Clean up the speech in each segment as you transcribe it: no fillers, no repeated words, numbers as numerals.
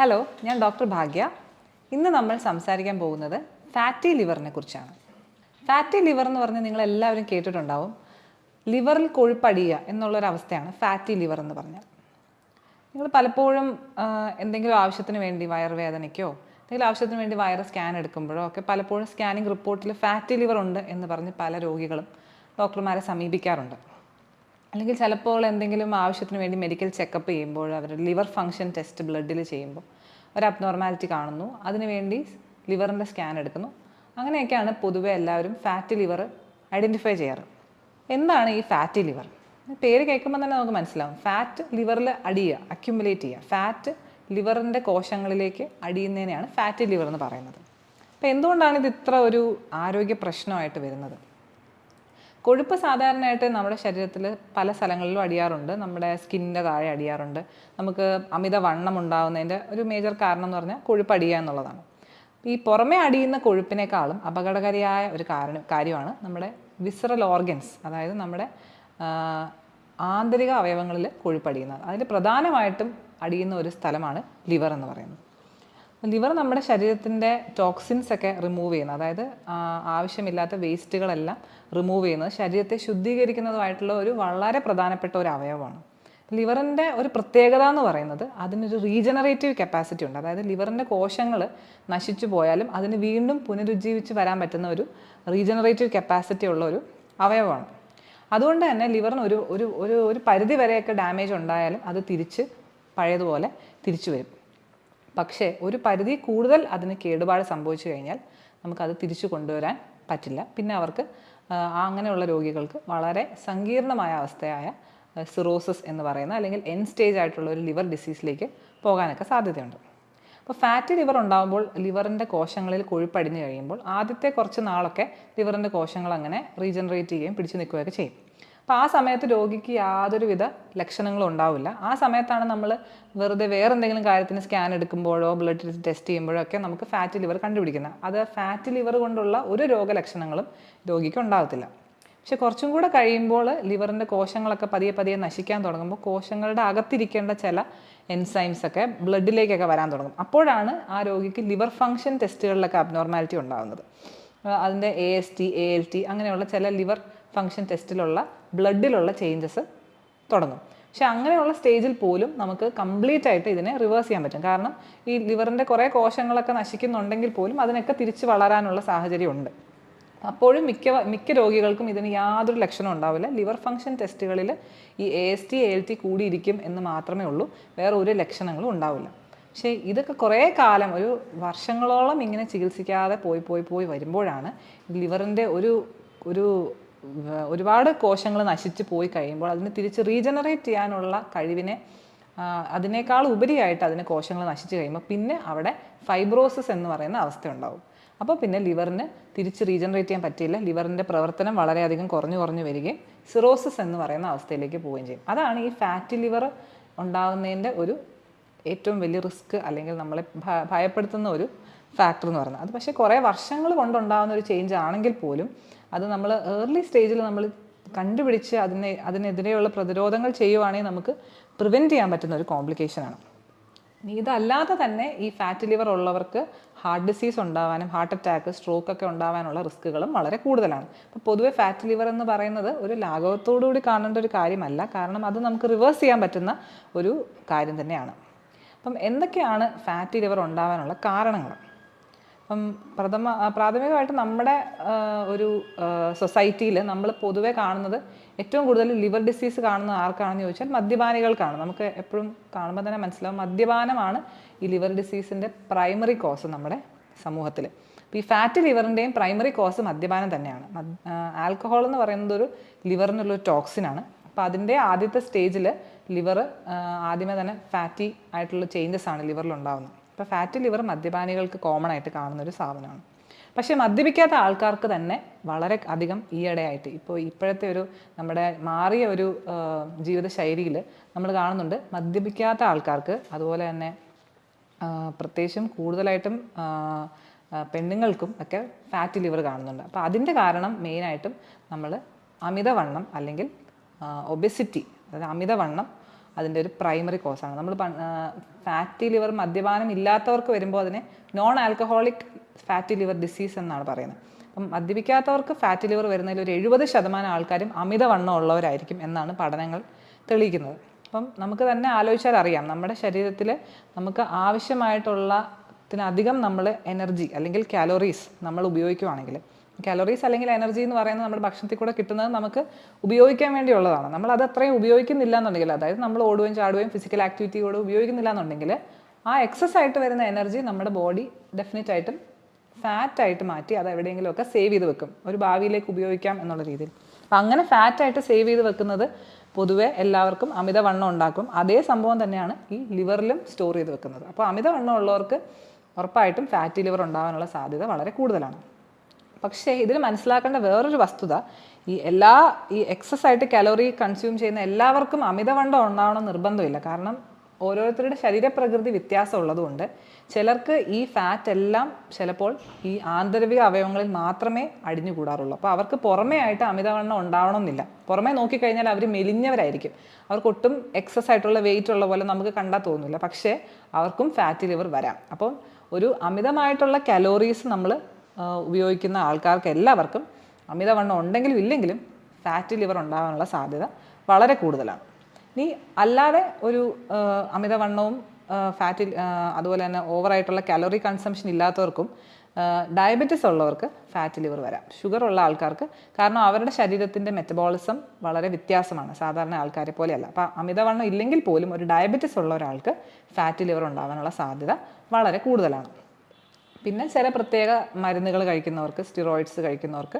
Hello, ഞാൻ doctor ഭാഗ്യ. ഇന്ന് നമ്മൾ സംസാരിക്കാൻ പോകുന്നത് ഫാറ്റി ലിവറിനെ കുറിച്ചാണ്. ഫാറ്റി ലിവർ എന്ന് പറഞ്ഞാൽ നിങ്ങൾ എല്ലാവരും കേട്ടിട്ടുണ്ടാവും. ലിവറിൽ കൊഴുപ്പടിയുക എന്നുള്ളൊരവസ്ഥയാണ് ഫാറ്റി ലിവർ എന്ന് പറഞ്ഞാൽ. നിങ്ങൾ പലപ്പോഴും എന്തെങ്കിലും ആവശ്യത്തിന് വേണ്ടി വയറുവേദനയ്ക്കോ എന്തെങ്കിലും ആവശ്യത്തിന് വേണ്ടി വയറ് സ്കാൻ എടുക്കുമ്പോഴോ ഒക്കെ പലപ്പോഴും സ്കാനിങ് റിപ്പോർട്ടിൽ ഫാറ്റി ലിവർ ഉണ്ട് എന്ന് പറഞ്ഞ് പല രോഗികളും ഡോക്ടർമാരെ സമീപിക്കാറുണ്ട്. അല്ലെങ്കിൽ ചിലപ്പോൾ എന്തെങ്കിലും ആവശ്യത്തിന് വേണ്ടി മെഡിക്കൽ ചെക്കപ്പ് ചെയ്യുമ്പോൾ അവരുടെ ലിവർ ഫങ്ഷൻ ടെസ്റ്റ് ബ്ലഡിൽ ചെയ്യുമ്പോൾ ഒരു അബ്നോർമാലിറ്റി കാണുന്നു, അതിനുവേണ്ടി ലിവറിൻ്റെ സ്കാൻ എടുക്കുന്നു. അങ്ങനെയൊക്കെയാണ് പൊതുവെ എല്ലാവരും ഫാറ്റി ലിവർ ഐഡൻറ്റിഫൈ ചെയ്യാറ്. എന്താണ് ഈ ഫാറ്റി ലിവർ? പേര് കേൾക്കുമ്പോൾ തന്നെ നമുക്ക് മനസ്സിലാവും. ഫാറ്റ് ലിവറിൽ അടിയുക, അക്യുമുലേറ്റ് ചെയ്യുക. ഫാറ്റ് ലിവറിൻ്റെ കോശങ്ങളിലേക്ക് അടിയുന്നതിനെയാണ് ഫാറ്റി ലിവർ എന്ന് പറയുന്നത്. അപ്പോൾ എന്തുകൊണ്ടാണ് ഇത് ഇത്ര ഒരു ആരോഗ്യ പ്രശ്നമായിട്ട് വരുന്നത്? കൊഴുപ്പ് സാധാരണയായിട്ട് നമ്മുടെ ശരീരത്തിൽ പല സ്ഥലങ്ങളിലും അടിയാറുണ്ട്. നമ്മുടെ സ്കിന്നിൻ്റെ താഴെ അടിയാറുണ്ട്. നമുക്ക് അമിത വണ്ണം ഉണ്ടാകുന്നതിൻ്റെ ഒരു മേജർ കാരണം എന്ന് പറഞ്ഞാൽ കൊഴുപ്പ് അടിയുക എന്നുള്ളതാണ്. ഈ പുറമേ അടിയുന്ന കൊഴുപ്പിനേക്കാളും അപകടകാരിയായ ഒരു കാര്യമാണ് നമ്മുടെ വിസറൽ ഓർഗൻസ്, അതായത് നമ്മുടെ ആന്തരിക അവയവങ്ങളിൽ കൊഴുപ്പടിയുന്നത്. അതിൽ പ്രധാനമായിട്ടും അടിയുന്ന ഒരു സ്ഥലമാണ് ലിവർ എന്ന് പറയുന്നത്. ലിവർ നമ്മുടെ ശരീരത്തിൻ്റെ ടോക്സിൻസ് ഒക്കെ റിമൂവ് ചെയ്യുന്നത്, അതായത് ആവശ്യമില്ലാത്ത വേസ്റ്റുകളെല്ലാം റിമൂവ് ചെയ്യുന്നത്, ശരീരത്തെ ശുദ്ധീകരിക്കുന്നതുമായിട്ടുള്ള ഒരു വളരെ പ്രധാനപ്പെട്ട ഒരു അവയവമാണ്. ലിവറിൻ്റെ ഒരു പ്രത്യേകത എന്ന് പറയുന്നത് അതിനൊരു റീജനറേറ്റീവ് കപ്പാസിറ്റി ഉണ്ട്. അതായത് ലിവറിൻ്റെ കോശങ്ങൾ നശിച്ചു പോയാലും അതിന് വീണ്ടും പുനരുജ്ജീവിച്ച് വരാൻ പറ്റുന്ന ഒരു റീജനറേറ്റീവ് കപ്പാസിറ്റി ഉള്ള ഒരു അവയവമാണ്. അതുകൊണ്ട് തന്നെ ലിവറിന് ഒരു ഒരു ഒരു ഒരു പരിധി വരെയൊക്കെ ഡാമേജ് ഉണ്ടായാലും അത് തിരിച്ച് പഴയതുപോലെ തിരിച്ചു വരും. പക്ഷേ ഒരു പരിധി കൂടുതൽ അതിന് കേടുപാട് സംഭവിച്ചു കഴിഞ്ഞാൽ നമുക്കത് തിരിച്ചു കൊണ്ടുവരാൻ പറ്റില്ല. പിന്നെ അവർക്ക് അങ്ങനെയുള്ള രോഗികൾക്ക് വളരെ സങ്കീർണമായ അവസ്ഥയായ സിറോസിസ് എന്ന് പറയുന്ന അല്ലെങ്കിൽ എൻ സ്റ്റേജ് ആയിട്ടുള്ള ഒരു ലിവർ ഡിസീസിലേക്ക് പോകാനൊക്കെ സാധ്യതയുണ്ട്. അപ്പോൾ ഫാറ്റി ലിവർ ഉണ്ടാകുമ്പോൾ ലിവറിൻ്റെ കോശങ്ങളിൽ കൊഴുപ്പടിഞ്ഞു കഴിയുമ്പോൾ ആദ്യത്തെ കുറച്ച് നാളൊക്കെ ലിവറിൻ്റെ കോശങ്ങൾ അങ്ങനെ റീജനറേറ്റ് ചെയ്യുകയും പിടിച്ചു നിൽക്കുകയൊക്കെ ചെയ്യും. അപ്പോൾ ആ സമയത്ത് രോഗിക്ക് യാതൊരുവിധ ലക്ഷണങ്ങളും ഉണ്ടാവില്ല. ആ സമയത്താണ് നമ്മൾ വെറുതെ വേറെ എന്തെങ്കിലും കാര്യത്തിന് സ്കാൻ എടുക്കുമ്പോഴോ ബ്ലഡ് ടെസ്റ്റ് ചെയ്യുമ്പോഴോ ഒക്കെ നമുക്ക് ഫാറ്റി ലിവർ കണ്ടുപിടിക്കുന്നത്. അത് ഫാറ്റി ലിവർ കൊണ്ടുള്ള ഒരു രോഗലക്ഷണങ്ങളും രോഗിക്ക് ഉണ്ടാകത്തില്ല. പക്ഷെ കുറച്ചും കൂടെ കഴിയുമ്പോൾ ലിവറിൻ്റെ കോശങ്ങളൊക്കെ പതിയെ പതിയെ നശിക്കാൻ തുടങ്ങുമ്പോൾ കോശങ്ങളുടെ അകത്തിരിക്കേണ്ട ചില എൻസൈംസ് ഒക്കെ ബ്ലഡിലേക്കൊക്കെ വരാൻ തുടങ്ങും. അപ്പോഴാണ് ആ രോഗിക്ക് ലിവർ ഫങ്ഷൻ ടെസ്റ്റുകളിലൊക്കെ അബ്നോർമാലിറ്റി ഉണ്ടാകുന്നത്. അതിൻ്റെ AST, ALT അങ്ങനെയുള്ള ചില ലിവർ ഫങ്ഷൻ ടെസ്റ്റിലുള്ള ബ്ലഡിലുള്ള ചേഞ്ചസ് തുടങ്ങും. പക്ഷെ അങ്ങനെയുള്ള സ്റ്റേജിൽ പോലും നമുക്ക് കംപ്ലീറ്റ് ആയിട്ട് ഇതിനെ റിവേഴ്സ് ചെയ്യാൻ പറ്റും. കാരണം ഈ ലിവറിൻ്റെ കുറേ കോശങ്ങളൊക്കെ നശിക്കുന്നുണ്ടെങ്കിൽ പോലും അതിനൊക്കെ തിരിച്ച് വളരാനുള്ള സാഹചര്യമുണ്ട്. അപ്പോഴും മിക്ക രോഗികൾക്കും ഇതിന് യാതൊരു ലക്ഷണവും ഉണ്ടാവില്ല. ലിവർ ഫങ്ഷൻ ടെസ്റ്റുകളിൽ ഈ AST, ALT കൂടിയിരിക്കും എന്ന് മാത്രമേ ഉള്ളൂ, വേറെ ഒരു ലക്ഷണങ്ങളും ഉണ്ടാവില്ല. പക്ഷേ ഇതൊക്കെ കുറേ കാലം, ഒരു വർഷങ്ങളോളം ഇങ്ങനെ ചികിത്സിക്കാതെ പോയി വരുമ്പോഴാണ് ലിവറിൻ്റെ ഒരുപാട് കോശങ്ങൾ നശിച്ച് പോയി കഴിയുമ്പോൾ അതിന് തിരിച്ച് റീജനറേറ്റ് ചെയ്യാനുള്ള കഴിവിനെ അതിനേക്കാൾ ഉപരിയായിട്ട് അതിന് കോശങ്ങൾ നശിച്ച് കഴിയുമ്പോൾ പിന്നെ അവിടെ ഫൈബ്രോസിസ് എന്ന് പറയുന്ന അവസ്ഥ ഉണ്ടാവും. അപ്പോൾ പിന്നെ ലിവറിന് തിരിച്ച് റീജനറേറ്റ് ചെയ്യാൻ പറ്റില്ല. ലിവറിൻ്റെ പ്രവർത്തനം വളരെയധികം കുറഞ്ഞു വരികയും സിറോസിസ് എന്ന് പറയുന്ന അവസ്ഥയിലേക്ക് പോവുകയും ചെയ്യും. അതാണ് ഈ ഫാറ്റി ലിവർ ഉണ്ടാകുന്നതിൻ്റെ ഒരു ഏറ്റവും വലിയ റിസ്ക്, അല്ലെങ്കിൽ നമ്മളെ ഭയപ്പെടുത്തുന്ന ഒരു ഫാക്ടർ എന്ന് പറയുന്നത്. അത് പക്ഷേ കുറേ വർഷങ്ങൾ കൊണ്ടുണ്ടാകുന്ന ഒരു ചേഞ്ച് ആണെങ്കിൽ പോലും അത് നമ്മൾ ഏർലി സ്റ്റേജിൽ നമ്മൾ കണ്ടുപിടിച്ച് അതിനെതിരെയുള്ള പ്രതിരോധങ്ങൾ ചെയ്യുവാണെങ്കിൽ നമുക്ക് പ്രിവെൻറ്റ് ചെയ്യാൻ പറ്റുന്ന ഒരു കോംപ്ലിക്കേഷനാണ്. ഇതല്ലാതെ തന്നെ ഈ ഫാറ്റി ലിവർ ഉള്ളവർക്ക് ഹാർട്ട് ഡിസീസ് ഉണ്ടാവാനും ഹാർട്ട് അറ്റാക്ക്, സ്ട്രോക്ക് ഒക്കെ ഉണ്ടാവാനുള്ള റിസ്ക്കുകളും വളരെ കൂടുതലാണ്. അപ്പോൾ പൊതുവെ ഫാറ്റി ലിവർ എന്ന് പറയുന്നത് ഒരു ലാഘവത്തോടുകൂടി കാണേണ്ട ഒരു കാര്യമല്ല. കാരണം അത് നമുക്ക് റിവേഴ്സ് ചെയ്യാൻ പറ്റുന്ന ഒരു കാര്യം തന്നെയാണ്. അപ്പം എന്തൊക്കെയാണ് ഫാറ്റി ലിവർ ഉണ്ടാവാനുള്ള കാരണങ്ങൾ? അപ്പം പ്രാഥമികമായിട്ട് നമ്മുടെ ഒരു സൊസൈറ്റിയിൽ നമ്മൾ പൊതുവെ കാണുന്നത് ഏറ്റവും കൂടുതൽ ലിവർ ഡിസീസ് കാണുന്നത് ആർക്കാണെന്ന് ചോദിച്ചാൽ മദ്യപാനികൾക്കാണ്. നമുക്ക് എപ്പോഴും കാണുമ്പോൾ തന്നെ മനസ്സിലാവും മദ്യപാനമാണ് ഈ ലിവർ ഡിസീസിൻ്റെ പ്രൈമറി കോസ് നമ്മുടെ സമൂഹത്തിൽ. അപ്പോൾ ഈ ഫാറ്റി ലിവറിൻ്റെയും പ്രൈമറി കോസ് മദ്യപാനം തന്നെയാണ്. ആൽക്കഹോൾ എന്ന് പറയുന്നത് ഒരു ലിവറിനുള്ളൊരു ടോക്സിനാണ്. അപ്പോൾ അതിൻ്റെ ആദ്യത്തെ സ്റ്റേജിൽ ലിവർ ആദ്യമേ തന്നെ ഫാറ്റി ആയിട്ടുള്ള ചേഞ്ചസ് ആണ് ലിവറിൽ ഉണ്ടാകുന്നത്. ഇപ്പോൾ ഫാറ്റി ലിവർ മദ്യപാനികൾക്ക് കോമൺ ആയിട്ട് കാണുന്നൊരു സാധനമാണ്. പക്ഷേ മദ്യപിക്കാത്ത ആൾക്കാർക്ക് തന്നെ വളരെ അധികം ഈയിടെയായിട്ട് ഇപ്പോഴത്തെ ഒരു നമ്മുടെ മാറിയ ഒരു ജീവിതശൈലിയിൽ നമ്മൾ കാണുന്നുണ്ട് മദ്യപിക്കാത്ത ആൾക്കാർക്ക്, അതുപോലെ തന്നെ പ്രത്യേകിച്ചും കൂടുതലായിട്ടും പെണ്ണുങ്ങൾക്കും ഒക്കെ ഫാറ്റി ലിവർ കാണുന്നുണ്ട്. അപ്പോൾ അതിൻ്റെ കാരണം മെയിനായിട്ടും നമ്മൾ അമിതവണ്ണം അല്ലെങ്കിൽ ഒബെസിറ്റി, അതായത് അമിതവണ്ണം അതിൻ്റെ ഒരു പ്രൈമറി കോസാണ്. നമ്മൾ ഫാറ്റി ലിവർ മദ്യപാനം ഇല്ലാത്തവർക്ക് വരുമ്പോൾ അതിനെ non alcoholic fatty liver disease എന്നാണ് പറയുന്നത്. അപ്പം മദ്യപിക്കാത്തവർക്ക് ഫാറ്റി ലിവർ വരുന്നതിൽ ഒരു 70% ആൾക്കാരും അമിതവണ്ണം ഉള്ളവരായിരിക്കും എന്നാണ് പഠനങ്ങൾ തെളിയിക്കുന്നത്. അപ്പം നമുക്ക് തന്നെ ആലോചിച്ചാൽ അറിയാം, നമ്മുടെ ശരീരത്തിൽ നമുക്ക് ആവശ്യമായിട്ടുള്ളതിനധികം നമ്മൾ എനർജി അല്ലെങ്കിൽ കാലോറീസ് നമ്മൾ ഉപയോഗിക്കുകയാണെങ്കിൽ, കാലോറീസ് അല്ലെങ്കിൽ എനർജി എന്ന് പറയുന്നത് നമ്മുടെ ഭക്ഷണത്തിൽ കൂടെ കിട്ടുന്നത് നമുക്ക് ഉപയോഗിക്കാൻ വേണ്ടിയുള്ളതാണ്. നമ്മൾ അത് അത്രയും ഉപയോഗിക്കുന്നില്ല എന്നുണ്ടെങ്കിൽ, അതായത് നമ്മൾ ഓടുകയും ചാടുകയും ഫിസിക്കൽ ആക്ടിവിറ്റിയോട് ഉപയോഗിക്കുന്നില്ല എന്നുണ്ടെങ്കിൽ, ആ എക്സസ് ആയിട്ട് വരുന്ന എനർജി നമ്മുടെ ബോഡി ഡെഫിനറ്റ് ആയിട്ടും ഫാറ്റായിട്ട് മാറ്റി അത് എവിടെയെങ്കിലുമൊക്കെ സേവ് ചെയ്ത് വെക്കും, ഒരു ഭാവിയിലേക്ക് ഉപയോഗിക്കാം എന്നുള്ള രീതിയിൽ. അപ്പം അങ്ങനെ ഫാറ്റായിട്ട് സേവ് ചെയ്ത് വെക്കുന്നത് പൊതുവെ എല്ലാവർക്കും അമിതവണ്ണം ഉണ്ടാക്കും. അതേ സംഭവം തന്നെയാണ് ഈ ലിവറിലും സ്റ്റോർ ചെയ്ത് വെക്കുന്നത്. അപ്പോൾ അമിതവണ്ണം ഉള്ളവർക്ക് ഉറപ്പായിട്ടും ഫാറ്റി ലിവർ ഉണ്ടാകാനുള്ള സാധ്യത വളരെ കൂടുതലാണ്. പക്ഷേ ഇതിൽ മനസ്സിലാക്കേണ്ട വേറൊരു വസ്തുത, ഈ എക്സസ് ആയിട്ട് കലോറി കൺസ്യൂം ചെയ്യുന്ന എല്ലാവർക്കും അമിതവണ്ണം ഉണ്ടാവണം നിർബന്ധമില്ല. കാരണം ഓരോരുത്തരുടെ ശരീരപ്രകൃതി വ്യത്യാസം ഉള്ളതുകൊണ്ട് ചിലർക്ക് ഈ ഫാറ്റ് എല്ലാം ചിലപ്പോൾ ഈ ആന്തരിക അവയവങ്ങളിൽ മാത്രമേ അടിഞ്ഞുകൂടാറുള്ളൂ. അപ്പോൾ അവർക്ക് പുറമേ ആയിട്ട് അമിതവണ്ണം ഉണ്ടാവണമെന്നില്ല. പുറമേ നോക്കിക്കഴിഞ്ഞാൽ അവർ മെലിഞ്ഞവരായിരിക്കും, അവർക്ക് ഒട്ടും എക്സസ് ആയിട്ടുള്ള വെയിറ്റ് ഉള്ള പോലെ നമുക്ക് കണ്ടാൽ തോന്നില്ല, പക്ഷേ അവർക്കും ഫാറ്റി ലിവർ വരാം. അപ്പോൾ ഒരു അമിതമായിട്ടുള്ള കലോറീസ് നമ്മൾ ഉപയോഗിക്കുന്ന ആൾക്കാർക്ക് എല്ലാവർക്കും അമിതവണ്ണം ഉണ്ടെങ്കിലും ഇല്ലെങ്കിലും ഫാറ്റി ലിവർ ഉണ്ടാകാനുള്ള സാധ്യത വളരെ കൂടുതലാണ്. ഇനി അല്ലാതെ ഒരു അമിതവണ്ണവും അതുപോലെ തന്നെ ഓവറായിട്ടുള്ള കാലറി കൺസംഷൻ ഇല്ലാത്തവർക്കും ഡയബറ്റിസ് ഉള്ളവർക്ക് ഫാറ്റി ലിവർ വരാം. ഷുഗർ ഉള്ള ആൾക്കാർക്ക്, കാരണം അവരുടെ ശരീരത്തിൻ്റെ മെറ്റബോളിസം വളരെ വ്യത്യാസമാണ്, സാധാരണ ആൾക്കാരെ പോലെയല്ല. അപ്പോൾ അമിതവണ്ണം ഇല്ലെങ്കിൽ പോലും ഒരു ഡയബറ്റിസ് ഉള്ള ഒരാൾക്ക് ഫാറ്റി ലിവർ ഉണ്ടാകാനുള്ള സാധ്യത വളരെ കൂടുതലാണ്. പിന്നെ ചില പ്രത്യേക മരുന്നുകൾ കഴിക്കുന്നവർക്ക്, സ്റ്റിറോയിഡ്സ് കഴിക്കുന്നവർക്ക്,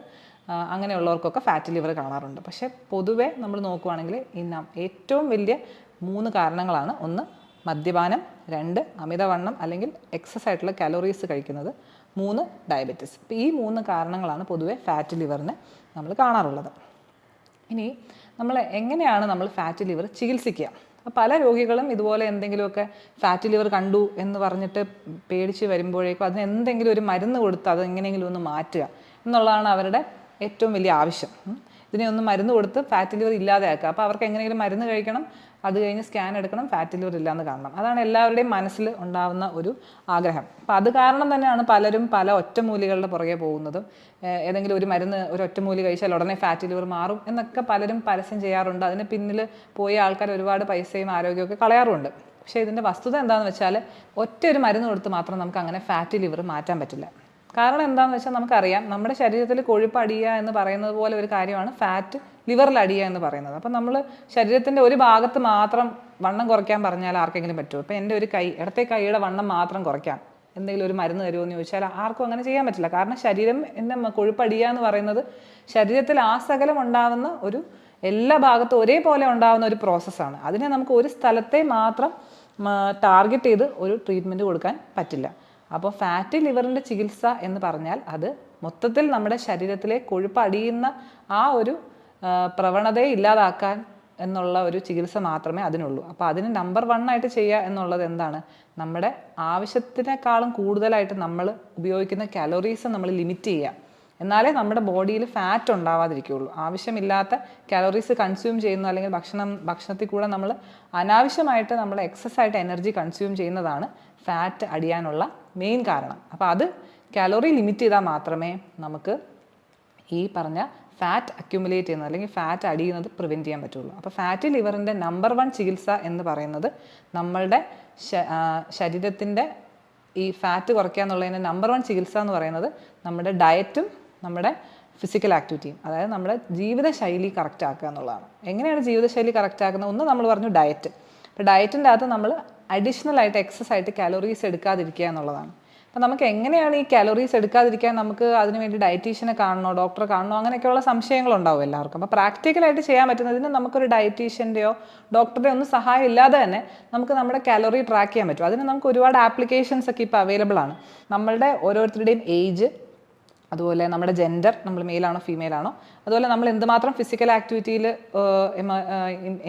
അങ്ങനെയുള്ളവർക്കൊക്കെ ഫാറ്റി ലിവർ കാണാറുണ്ട്. പക്ഷേ പൊതുവെ നമ്മൾ നോക്കുവാണെങ്കിൽ ഏറ്റവും വലിയ 3 കാരണങ്ങളാണ്. 1 മദ്യപാനം, 2 അമിതവണ്ണം അല്ലെങ്കിൽ എക്സസ് ആയിട്ടുള്ള കലോറീസ് കഴിക്കുന്നത്, 3 ഡയബറ്റിസ്. ഇപ്പോൾ ഈ 3 കാരണങ്ങളാണ് പൊതുവെ ഫാറ്റി ലിവറിന് നമ്മൾ കാണാറുള്ളത്. ഇനി എങ്ങനെയാണ് നമ്മൾ ഫാറ്റി ലിവർ ചികിത്സിക്കുക? പല രോഗികളും ഇതുപോലെ എന്തെങ്കിലുമൊക്കെ ഫാറ്റി ലിവർ കണ്ടു എന്ന് പറഞ്ഞിട്ട് പേടിച്ച് വരുമ്പോഴേക്കും അതിന് എന്തെങ്കിലും ഒരു മരുന്ന് കൊടുത്ത് അത് എങ്ങനെയെങ്കിലും ഒന്ന് മാറ്റുക എന്നുള്ളതാണ് അവരുടെ ഏറ്റവും വലിയ ആവശ്യം. ഇതിനെ ഒന്ന് മരുന്ന് കൊടുത്ത് ഫാറ്റി ലിവർ ഇല്ലാതെയാക്കുക. അപ്പോൾ അവർക്ക് എങ്ങനെയെങ്കിലും മരുന്ന് കഴിക്കണം, അത് കഴിഞ്ഞ് സ്കാൻ എടുക്കണം, ഫാറ്റി ലിവർ ഇല്ലയെന്ന് കാണണം. അതാണ് എല്ലാവരുടെയും മനസ്സിൽ ഉണ്ടാകുന്ന ഒരു ആഗ്രഹം. അപ്പോൾ അത് കാരണം തന്നെയാണ് പലരും പല ഒറ്റമൂലികളുടെ പുറകെ പോകുന്നതും. ഏതെങ്കിലും ഒരു മരുന്ന്, ഒരു ഒറ്റമൂലി കഴിച്ചാൽ ഉടനെ ഫാറ്റി ലിവർ മാറും എന്നൊക്കെ പലരും പരസ്യം ചെയ്യാറുണ്ട്. അതിന് പിന്നിൽ പോയ ആൾക്കാർ ഒരുപാട് പൈസയും ആരോഗ്യമൊക്കെ കളയാറുണ്ട്. പക്ഷേ ഇതിൻ്റെ വസ്തുത എന്താണെന്ന് വെച്ചാൽ ഒറ്റ ഒരു മരുന്ന് കൊടുത്ത് മാത്രം നമുക്ക് അങ്ങനെ ഫാറ്റി ലിവർ മാറ്റാൻ പറ്റില്ല. കാരണം എന്താണെന്ന് വെച്ചാൽ നമുക്കറിയാം, നമ്മുടെ ശരീരത്തിൽ കൊഴുപ്പ് അടിയുക എന്ന് പറയുന്നത് പോലെ ഒരു കാര്യമാണ് ഫാറ്റ് ലിവറിൽ അടിയുക എന്ന് പറയുന്നത്. അപ്പം നമ്മൾ ശരീരത്തിൻ്റെ ഒരു ഭാഗത്ത് മാത്രം വണ്ണം കുറയ്ക്കാൻ പറഞ്ഞാൽ ആർക്കെങ്കിലും പറ്റുമോ? ഇപ്പം എൻ്റെ ഒരു ഇടത്തെ കൈയുടെ വണ്ണം മാത്രം കുറയ്ക്കാം, എന്തെങ്കിലും ഒരു മരുന്ന് തരുമോ എന്ന് ചോദിച്ചാൽ ആർക്കും അങ്ങനെ ചെയ്യാൻ പറ്റില്ല. കാരണം ശരീരം കൊഴുപ്പ് അടിയുക എന്ന് പറയുന്നത് ശരീരത്തിൽ ആസകലം ഉണ്ടാകുന്ന എല്ലാ ഭാഗത്തും ഒരേപോലെ ഉണ്ടാകുന്ന ഒരു പ്രോസസ്സാണ്. അതിനെ നമുക്ക് ഒരു സ്ഥലത്തെ മാത്രം ടാർഗറ്റ് ചെയ്ത് ഒരു ട്രീറ്റ്മെൻറ്റ് കൊടുക്കാൻ പറ്റില്ല. അപ്പോൾ ഫാറ്റി ലിവറിൻ്റെ ചികിത്സ എന്ന് പറഞ്ഞാൽ അത് മൊത്തത്തിൽ നമ്മുടെ ശരീരത്തിലെ കൊഴുപ്പ് അടിയുന്ന ആ ഒരു പ്രവണതയെ ഇല്ലാതാക്കാൻ എന്നുള്ള ഒരു ചികിത്സ മാത്രമേ അതിനുള്ളൂ. അപ്പോൾ അതിന് നമ്പർ 1 ആയിട്ട് ചെയ്യുക എന്നുള്ളത് എന്താണ്? നമ്മുടെ ആവശ്യത്തിനേക്കാളും കൂടുതലായിട്ട് നമ്മൾ ഉപയോഗിക്കുന്ന കാലോറീസ് നമ്മൾ ലിമിറ്റ് ചെയ്യുക. എന്നാലേ നമ്മുടെ ബോഡിയിൽ ഫാറ്റ് ഉണ്ടാവാതിരിക്കുകയുള്ളൂ. ആവശ്യമില്ലാത്ത കാലോറീസ് കൺസ്യൂം ചെയ്യുന്നു, അല്ലെങ്കിൽ ഭക്ഷണത്തിൽ കൂടെ നമ്മൾ അനാവശ്യമായിട്ട് നമ്മൾ എക്സസ് ആയിട്ട് എനർജി കൺസ്യൂം ചെയ്യുന്നതാണ് ഫാറ്റ് അടിയാനുള്ള മെയിൻ കാരണം. അപ്പോൾ അത് കാലോറി ലിമിറ്റ് ചെയ്താൽ മാത്രമേ നമുക്ക് ഈ പറഞ്ഞ ഫാറ്റ് അക്യുമുലേറ്റ് ചെയ്യുന്നത് അല്ലെങ്കിൽ ഫാറ്റ് അടിയുന്നത് പ്രിവെൻറ്റ് ചെയ്യാൻ പറ്റുള്ളൂ. അപ്പോൾ ഫാറ്റി ലിവറിൻ്റെ നമ്പർ 1 ചികിത്സ എന്ന് പറയുന്നത് നമ്മളുടെ ശരീരത്തിൻ്റെ ഈ ഫാറ്റ് കുറയ്ക്കുക എന്നുള്ളതിൻ്റെ നമ്പർ 1 ചികിത്സ എന്ന് പറയുന്നത് നമ്മുടെ ഡയറ്റും നമ്മുടെ ഫിസിക്കൽ ആക്ടിവിറ്റിയും, അതായത് നമ്മുടെ ജീവിതശൈലി കറക്റ്റ് ആക്കുക എന്നുള്ളതാണ്. എങ്ങനെയാണ് ജീവിതശൈലി കറക്റ്റ് ആക്കുന്നത്? ഒന്ന് നമ്മൾ പറഞ്ഞു ഡയറ്റ്. അപ്പോൾ ഡയറ്റിൻ്റെ അകത്ത് നമ്മൾ അഡീഷണൽ ആയിട്ട് എക്സസ് ആയിട്ട് കാലോറീസ് എടുക്കാതിരിക്കുക എന്നുള്ളതാണ്. അപ്പോൾ നമുക്ക് എങ്ങനെയാണ് ഈ കാലോറീസ് എടുക്കാതിരിക്കാൻ, നമുക്ക് അതിനുവേണ്ടി ഡയറ്റീഷ്യനെ കാണണോ, ഡോക്ടറെ കാണണോ, അങ്ങനെയൊക്കെയുള്ള സംശയങ്ങളുണ്ടാവും എല്ലാവർക്കും. അപ്പോൾ പ്രാക്ടിക്കലായിട്ട് ചെയ്യാൻ പറ്റുന്നതിന് നമുക്കൊരു ഡയറ്റീഷ്യൻ്റെയോ ഡോക്ടറുടെയോ ഒന്നും സഹായം ഇല്ലാതെ തന്നെ നമുക്ക് നമ്മുടെ കാലോറി ട്രാക്ക് ചെയ്യാൻ പറ്റും. അതിന് നമുക്ക് ഒരുപാട് ആപ്ലിക്കേഷൻസ് ഒക്കെ ഇപ്പോൾ അവൈലബിൾ ആണ്. നമ്മളുടെ ഓരോരുത്തരുടെയും ഏജ്, അതുപോലെ നമ്മുടെ ജെൻഡർ, നമ്മൾ മെയിലാണോ ഫീമെയിലാണോ, അതുപോലെ നമ്മൾ എന്തുമാത്രം ഫിസിക്കൽ ആക്ടിവിറ്റിയിൽ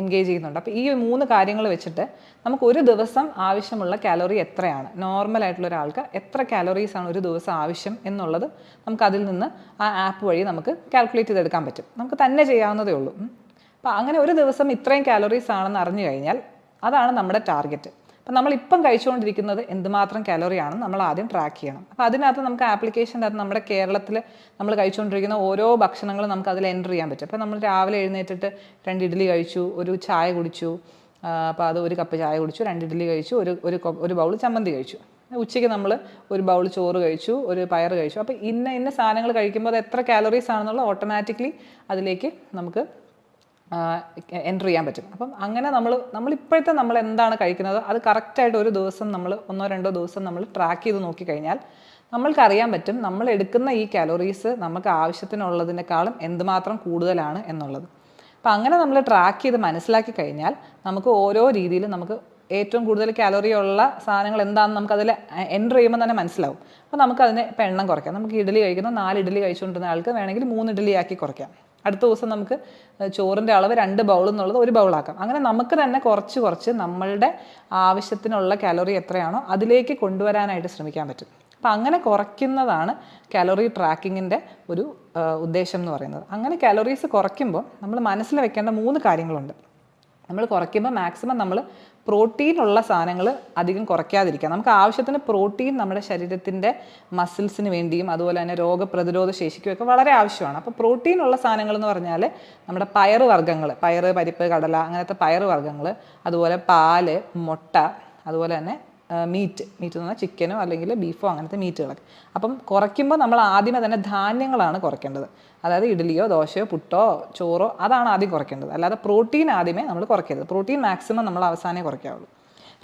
എൻഗേജ് ചെയ്യുന്നുണ്ട്. അപ്പോൾ ഈ 3 കാര്യങ്ങൾ വെച്ചിട്ട് നമുക്ക് ഒരു ദിവസം ആവശ്യമുള്ള കാലോറി എത്രയാണ്, നോർമലായിട്ടുള്ള ഒരാൾക്ക് എത്ര കാലോറീസാണ് ഒരു ദിവസം ആവശ്യം എന്നുള്ളത് നമുക്ക് അതിൽ നിന്ന് ആ ആപ്പ് വഴി നമുക്ക് കാൽക്കുലേറ്റ് ചെയ്തെടുക്കാൻ പറ്റും. നമുക്ക് തന്നെ ചെയ്യാവുന്നതേ ഉള്ളൂ. അപ്പോൾ അങ്ങനെ ഒരു ദിവസം ഇത്രയും കാലോറീസ് ആണെന്ന് അറിഞ്ഞു കഴിഞ്ഞാൽ അതാണ് നമ്മുടെ ടാർഗറ്റ്. അപ്പം നമ്മളിപ്പം കഴിച്ചുകൊണ്ടിരിക്കുന്നത് എന്തുമാത്രം കാലറിയാണെന്ന് നമ്മൾ ആദ്യം ട്രാക്ക് ചെയ്യണം. അപ്പോൾ അതിനകത്ത് നമുക്ക് ആപ്ലിക്കേഷൻ്റെ അകത്ത് നമ്മുടെ കേരളത്തിൽ നമ്മൾ കഴിച്ചുകൊണ്ടിരിക്കുന്ന ഓരോ ഭക്ഷണങ്ങളും നമുക്ക് അതിൽ എൻ്റർ ചെയ്യാൻ പറ്റും. അപ്പോൾ നമ്മൾ രാവിലെ എഴുന്നേറ്റിട്ട് 2 ഇഡ്ഡലി കഴിച്ചു, ഒരു ചായ കുടിച്ചു, അപ്പോൾ അത് 1 കപ്പ് ചായ കുടിച്ചു, 2 ഇഡ്ഡലി കഴിച്ചു, ഒരു ബൗൾ ചമ്മന്തി കഴിച്ചു. ഉച്ചയ്ക്ക് നമ്മൾ ഒരു ബൗൾ ചോറ് കഴിച്ചു, ഒരു പയർ കഴിച്ചു. അപ്പോൾ ഇന്ന സാധനങ്ങൾ കഴിക്കുമ്പോൾ അത് എത്ര കാലറീസ് ആണെന്നുള്ള ഓട്ടോമാറ്റിക്കലി അതിലേക്ക് നമുക്ക് എൻ്റർ ചെയ്യാൻ പറ്റും. അപ്പം അങ്ങനെ നമ്മളിപ്പോഴത്തെ നമ്മൾ എന്താണ് കഴിക്കുന്നത് അത് കറക്റ്റായിട്ട് ഒരു ദിവസം നമ്മൾ 1-2 ദിവസം നമ്മൾ ട്രാക്ക് ചെയ്ത് നോക്കിക്കഴിഞ്ഞാൽ നമ്മൾക്കറിയാൻ പറ്റും നമ്മൾ എടുക്കുന്ന ഈ കാലറീസ് നമുക്ക് ആവശ്യത്തിനുള്ളതിനേക്കാളും എന്തുമാത്രം കൂടുതലാണ് എന്നുള്ളത്. അപ്പം അങ്ങനെ നമ്മൾ ട്രാക്ക് ചെയ്ത് മനസ്സിലാക്കി കഴിഞ്ഞാൽ നമുക്ക് ഓരോ രീതിയിലും നമുക്ക് ഏറ്റവും കൂടുതൽ കാലറി ഉള്ള സാധനങ്ങൾ എന്താണെന്ന് നമുക്കതിൽ എൻ്റർ ചെയ്യുമ്പോൾ തന്നെ മനസ്സിലാവും. അപ്പോൾ നമുക്കതിനെ ഇപ്പം എണ്ണം കുറയ്ക്കാം. നമുക്ക് ഇഡ്ഡലി കഴിക്കുന്ന 4 ഇഡ്ഡലി കഴിച്ചുകൊണ്ടിരുന്ന ആൾക്ക് വേണമെങ്കിൽ 3 ഇഡ്ഡലി ആക്കി കുറയ്ക്കാം. അടുത്ത ദിവസം നമുക്ക് ചോറിൻ്റെ അളവ് 2 ബൗൾ എന്നുള്ളത് 1 ബൗളാക്കാം. അങ്ങനെ നമുക്ക് തന്നെ കുറച്ച് നമ്മളുടെ ആവശ്യത്തിനുള്ള കാലറി എത്രയാണോ അതിലേക്ക് കൊണ്ടുവരാനായിട്ട് ശ്രമിക്കാൻ പറ്റും. അപ്പം അങ്ങനെ കുറയ്ക്കുന്നതാണ് കാലറി ട്രാക്കിങ്ങിൻ്റെ ഒരു ഉദ്ദേശം എന്ന് പറയുന്നത്. അങ്ങനെ കാലറീസ് കുറയ്ക്കുമ്പോൾ നമ്മൾ മനസ്സിൽ വെക്കേണ്ട 3 കാര്യങ്ങളുണ്ട്. നമ്മൾ കുറയ്ക്കുമ്പോൾ മാക്സിമം നമ്മൾ പ്രോട്ടീനുള്ള സാധനങ്ങൾ അധികം കുറയ്ക്കാതിരിക്കുക. നമുക്ക് ആവശ്യത്തിന് പ്രോട്ടീൻ നമ്മുടെ ശരീരത്തിൻ്റെ മസിൽസിന് വേണ്ടിയും അതുപോലെ തന്നെ രോഗപ്രതിരോധ ശേഷിക്കുമൊക്കെ വളരെ ആവശ്യമാണ്. അപ്പോൾ പ്രോട്ടീനുള്ള സാധനങ്ങൾ എന്ന് പറഞ്ഞാൽ നമ്മുടെ പയറ്, പരിപ്പ്, കടല അങ്ങനത്തെ പയറ് വർഗ്ഗങ്ങൾ, അതുപോലെ പാല്, മുട്ട, അതുപോലെ തന്നെ മീറ്റ് എന്ന് പറഞ്ഞാൽ ചിക്കനോ അല്ലെങ്കിൽ ബീഫോ അങ്ങനത്തെ മീറ്റുകളൊക്കെ. അപ്പം കുറയ്ക്കുമ്പോൾ നമ്മൾ ആദ്യമേ തന്നെ ധാന്യങ്ങളാണ് കുറയ്ക്കേണ്ടത്. അതായത് ഇഡ്ഡലിയോ ദോശയോ പുട്ടോ ചോറോ അതാണ് ആദ്യം കുറയ്ക്കേണ്ടത്. അല്ലാതെ പ്രോട്ടീൻ ആദ്യമേ നമ്മൾ കുറയ്ക്കരുത്. പ്രോട്ടീൻ മാക്സിമം നമ്മൾ അവസാനമേ കുറയ്ക്കാവുള്ളൂ.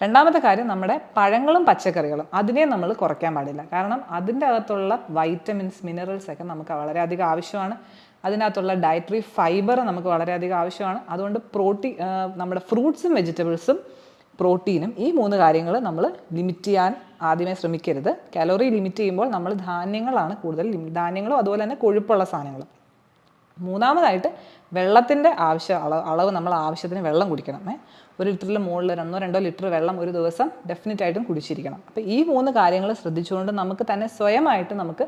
രണ്ടാമത്തെ കാര്യം നമ്മുടെ പഴങ്ങളും പച്ചക്കറികളും അതിനെ നമ്മൾ കുറയ്ക്കാൻ പാടില്ല. കാരണം അതിൻ്റെ അകത്തുള്ള വൈറ്റമിൻസ്, മിനറൽസ് ഒക്കെ നമുക്ക് വളരെയധികം ആവശ്യമാണ്. അതിനകത്തുള്ള ഡയറ്ററി ഫൈബർ നമുക്ക് വളരെയധികം ആവശ്യമാണ്. അതുകൊണ്ട് നമ്മുടെ ഫ്രൂട്ട്സും വെജിറ്റബിൾസും പ്രോട്ടീനും ഈ 3 കാര്യങ്ങൾ നമ്മൾ ലിമിറ്റ് ചെയ്യാൻ ആദ്യമേ ശ്രമിക്കരുത്. കാലറി ലിമിറ്റ് ചെയ്യുമ്പോൾ നമ്മൾ ധാന്യങ്ങളാണ് ധാന്യങ്ങളും അതുപോലെ തന്നെ കൊഴുപ്പുള്ള സാധനങ്ങളും. മൂന്നാമതായിട്ട് വെള്ളത്തിൻ്റെ അളവ് നമ്മൾ ആവശ്യത്തിന് വെള്ളം കുടിക്കണം. 1 ലിറ്ററിൽ മുകളിൽ 1-2 ലിറ്റർ വെള്ളം ഒരു ദിവസം ഡെഫിനറ്റായിട്ടും കുടിച്ചിരിക്കണം. അപ്പോൾ ഈ 3 കാര്യങ്ങൾ ശ്രദ്ധിച്ചുകൊണ്ട് നമുക്ക് തന്നെ സ്വയമായിട്ട് നമുക്ക്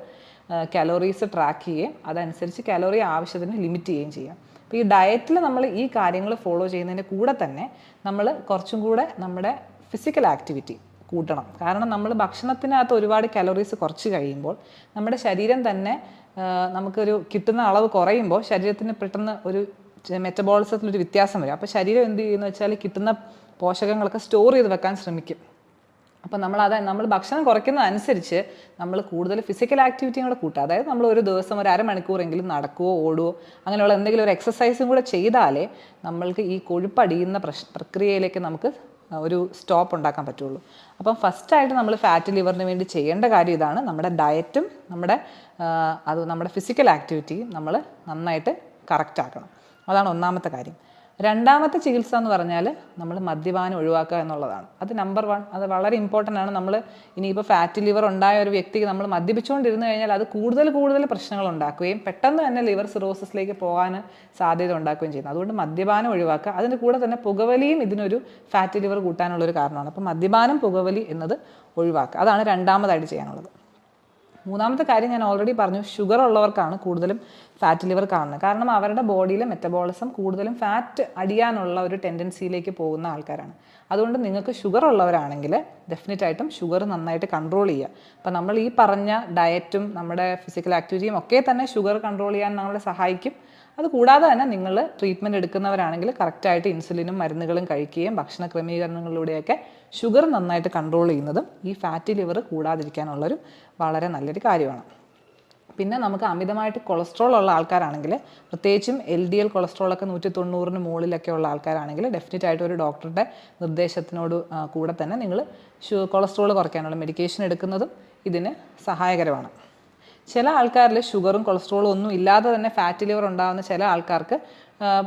കാലോറീസ് ട്രാക്ക് ചെയ്യുകയും അതനുസരിച്ച് കാലോറി ആവശ്യത്തിന് ലിമിറ്റ് ചെയ്യുകയും ചെയ്യാം. അപ്പോൾ ഈ ഡയറ്റിൽ നമ്മൾ ഈ കാര്യങ്ങൾ ഫോളോ ചെയ്യുന്നതിൻ്റെ കൂടെ തന്നെ നമ്മൾ കുറച്ചും കൂടെ നമ്മുടെ ഫിസിക്കൽ ആക്ടിവിറ്റി കൂട്ടണം. കാരണം നമ്മൾ ഭക്ഷണത്തിനകത്ത് ഒരുപാട് കാലോറീസ് കുറച്ച് കഴിയുമ്പോൾ നമ്മുടെ ശരീരം തന്നെ നമുക്കൊരു കിട്ടുന്ന അളവ് കുറയുമ്പോൾ ശരീരത്തിന് പെട്ടെന്ന് ഒരു മെറ്റബോളിസത്തിലൊരു വ്യത്യാസം വരും. അപ്പോൾ ശരീരം എന്ത് ചെയ്യുമെന്ന് വെച്ചാൽ കിട്ടുന്ന പോഷകങ്ങളൊക്കെ സ്റ്റോർ ചെയ്ത് വെക്കാൻ ശ്രമിക്കും. അപ്പോൾ നമ്മൾ ഭക്ഷണം കുറയ്ക്കുന്നതനുസരിച്ച് നമ്മൾ കൂടുതൽ ഫിസിക്കൽ ആക്ടിവിറ്റിയും കൂടെ കൂട്ടുക. അതായത് നമ്മൾ ഒരു ദിവസം ഒരു അരമണിക്കൂറെങ്കിലും നടക്കുകയോ ഓടുകയോ അങ്ങനെയുള്ള എന്തെങ്കിലും ഒരു എക്സസൈസും കൂടെ ചെയ്താലേ നമ്മൾക്ക് ഈ കൊഴുപ്പടിയുന്ന പ്രക്രിയയിലേക്ക് നമുക്ക് ഒരു സ്റ്റോപ്പ് ഉണ്ടാക്കാൻ പറ്റുള്ളൂ. അപ്പം ഫസ്റ്റായിട്ട് നമ്മൾ ഫാറ്റ് ലിവറിന് വേണ്ടി ചെയ്യേണ്ട കാര്യം ഇതാണ്. നമ്മുടെ ഡയറ്റും നമ്മുടെ ഫിസിക്കൽ ആക്ടിവിറ്റിയും നമ്മൾ നന്നായിട്ട് കറക്റ്റ് ആക്കണം. അതാണ് ഒന്നാമത്തെ കാര്യം. രണ്ടാമത്തെ ചികിത്സ എന്ന് പറഞ്ഞാൽ നമ്മൾ മദ്യപാനം ഒഴിവാക്കുക എന്നുള്ളതാണ്. അത് നമ്പർ 1. അത് വളരെ ഇമ്പോർട്ടൻ്റ് ആണ്. നമ്മൾ ഇനിയിപ്പോൾ ഫാറ്റ് ലിവർ ഉണ്ടായ ഒരു വ്യക്തിക്ക് നമ്മൾ മദ്യപിച്ചുകൊണ്ടിരുന്നു കഴിഞ്ഞാൽ അത് കൂടുതൽ പ്രശ്നങ്ങൾ ഉണ്ടാക്കുകയും പെട്ടെന്ന് തന്നെ ലിവർ സിറോസിസിലേക്ക് പോകാൻ സാധ്യത ഉണ്ടാക്കുകയും ചെയ്യുന്നു. അതുകൊണ്ട് മദ്യപാനം ഒഴിവാക്കുക. അതിൻ്റെ കൂടെ തന്നെ പുകവലിയും ഇതിനൊരു ഫാറ്റ് ലിവർ കൂട്ടാനുള്ളൊരു കാരണമാണ്. അപ്പോൾ മദ്യപാനം, പുകവലി എന്നത് ഒഴിവാക്കുക. അതാണ് രണ്ടാമതായിട്ട് ചെയ്യാനുള്ളത്. മൂന്നാമത്തെ കാര്യം ഞാൻ ഓൾറെഡി പറഞ്ഞു, ഷുഗർ ഉള്ളവർക്കാണ് കൂടുതലും ഫാറ്റ് ലിവർ കാണുന്നത്. കാരണം അവരുടെ ബോഡിയിലെ മെറ്റബോളിസം കൂടുതലും ഫാറ്റ് അടിയാനുള്ള ഒരു ടെൻഡൻസിയിലേക്ക് പോകുന്ന ആൾക്കാരാണ്. അതുകൊണ്ട് നിങ്ങൾക്ക് ഷുഗർ ഉള്ളവരാണെങ്കിൽ ഡെഫിനറ്റായിട്ടും ഷുഗർ നന്നായിട്ട് കൺട്രോൾ ചെയ്യുക. അപ്പം നമ്മൾ ഈ പറഞ്ഞ ഡയറ്റും നമ്മുടെ ഫിസിക്കൽ ആക്ടിവിറ്റിയും ഒക്കെ തന്നെ ഷുഗർ കൺട്രോൾ ചെയ്യാൻ നമ്മളെ സഹായിക്കും. അതുകൂടാതെ തന്നെ നിങ്ങൾ ട്രീറ്റ്മെൻറ്റ് എടുക്കുന്നവരാണെങ്കിൽ കറക്റ്റായിട്ട് ഇൻസുലിനും മരുന്നുകളും കഴിക്കുകയും ഭക്ഷണ ക്രമീകരണങ്ങളിലൂടെയൊക്കെ ഷുഗർ നന്നായിട്ട് കൺട്രോൾ ചെയ്യുന്നതും ഈ ഫാറ്റി ലിവർ കൂടാതിരിക്കാനുള്ളൊരു വളരെ നല്ലൊരു കാര്യമാണ്. പിന്നെ നമുക്ക് അമിതമായിട്ട് കൊളസ്ട്രോൾ ഉള്ള ആൾക്കാരാണെങ്കിൽ, പ്രത്യേകിച്ചും LDL കൊളസ്ട്രോളൊക്കെ 190-ന് മുകളിലൊക്കെ ഉള്ള ആൾക്കാരാണെങ്കിൽ ഡെഫിനറ്റായിട്ട് ഒരു ഡോക്ടറുടെ നിർദ്ദേശത്തിനോട് കൂടെ തന്നെ നിങ്ങൾ കൊളസ്ട്രോൾ കുറയ്ക്കാനുള്ള മെഡിക്കേഷൻ എടുക്കുന്നതും ഇതിന് സഹായകരമാണ്. ചില ആൾക്കാരിൽ ഷുഗറും കൊളസ്ട്രോളും ഒന്നും ഇല്ലാതെ തന്നെ ഫാറ്റ് ലിവർ ഉണ്ടാകുന്ന ചില ആൾക്കാർക്ക്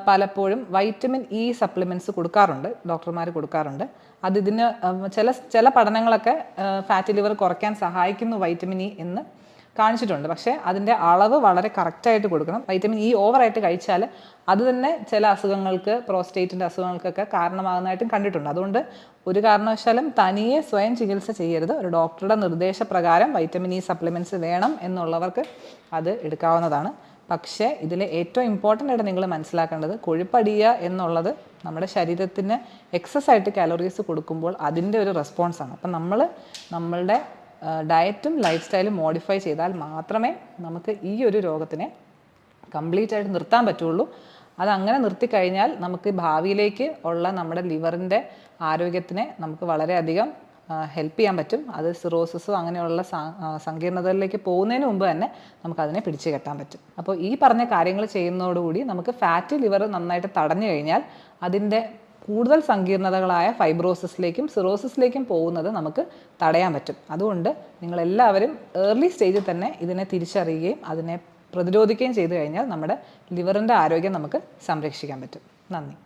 പലപ്പോഴും വൈറ്റമിൻ ഇ സപ്ലിമെൻറ്റ്സ് കൊടുക്കാറുണ്ട്, ഡോക്ടർമാർ കൊടുക്കാറുണ്ട്. ഇതിന് ചില പഠനങ്ങളൊക്കെ ഫാറ്റ് ലിവർ കുറയ്ക്കാൻ സഹായിക്കുന്നു വൈറ്റമിൻ ഇ എന്ന് കാണിച്ചിട്ടുണ്ട്. പക്ഷേ അതിൻ്റെ അളവ് വളരെ കറക്റ്റായിട്ട് കൊടുക്കണം. വൈറ്റമിൻ ഇ ഓവറായിട്ട് കഴിച്ചാൽ അത് തന്നെ ചില അസുഖങ്ങൾക്ക്, പ്രോസ്റ്റേറ്റിൻ്റെ അസുഖങ്ങൾക്കൊക്കെ കാരണമാകുന്നതായിട്ടും കണ്ടിട്ടുണ്ട്. അതുകൊണ്ട് ഒരു കാരണവശാലും തനിയെ സ്വയം ചികിത്സ ചെയ്യരുത്. ഒരു ഡോക്ടറുടെ നിർദ്ദേശപ്രകാരം വൈറ്റമിൻ ഇ സപ്ലിമെൻറ്റ്സ് വേണം എന്നുള്ളവർക്ക് അത് എടുക്കാവുന്നതാണ്. പക്ഷേ ഇതിൽ ഏറ്റവും ഇമ്പോർട്ടൻ്റ് ആയിട്ട് നിങ്ങൾ മനസ്സിലാക്കേണ്ടത് കൊഴുപ്പടിയുക എന്നുള്ളത് നമ്മുടെ ശരീരത്തിന് എക്സസ് ആയിട്ട് കാലറീസ് കൊടുക്കുമ്പോൾ അതിൻ്റെ ഒരു റെസ്പോൺസാണ്. അപ്പം നമ്മളുടെ ഡയറ്റും ലൈഫ് സ്റ്റൈലും മോഡിഫൈ ചെയ്താൽ മാത്രമേ നമുക്ക് ഈ ഒരു രോഗത്തിനെ കംപ്ലീറ്റ് ആയിട്ട് നിർത്താൻ പറ്റുള്ളൂ. അതങ്ങനെ നിർത്തിക്കഴിഞ്ഞാൽ നമുക്ക് ഭാവിയിലേക്ക് ഉള്ള നമ്മുടെ ലിവറിൻ്റെ ആരോഗ്യത്തിനെ നമുക്ക് വളരെയധികം ഹെൽപ്പ് ചെയ്യാൻ പറ്റും. അത് സിറോസിസോ അങ്ങനെയുള്ള സങ്കീർണതകളിലേക്ക് പോകുന്നതിന് മുമ്പ് തന്നെ നമുക്കതിനെ പിടിച്ചു കെട്ടാൻ പറ്റും. അപ്പോൾ ഈ പറഞ്ഞ കാര്യങ്ങൾ ചെയ്യുന്നതോടുകൂടി നമുക്ക് ഫാറ്റി ലിവർ നന്നായിട്ട് തടഞ്ഞു കഴിഞ്ഞാൽ അതിൻ്റെ കൂടുതൽ സങ്കീർണതകളായ ഫൈബ്രോസിസിലേക്കും സിറോസിസിലേക്കും പോകുന്നത് നമുക്ക് തടയാൻ പറ്റും. അതുകൊണ്ട് നിങ്ങളെല്ലാവരും ഏർലി സ്റ്റേജിൽ തന്നെ ഇതിനെ തിരിച്ചറിയുകയും അതിനെ പ്രതിരോധിക്കുകയും ചെയ്തു കഴിഞ്ഞാൽ നമ്മുടെ ലിവറിൻ്റെ ആരോഗ്യം നമുക്ക് സംരക്ഷിക്കാൻ പറ്റും. നന്ദി.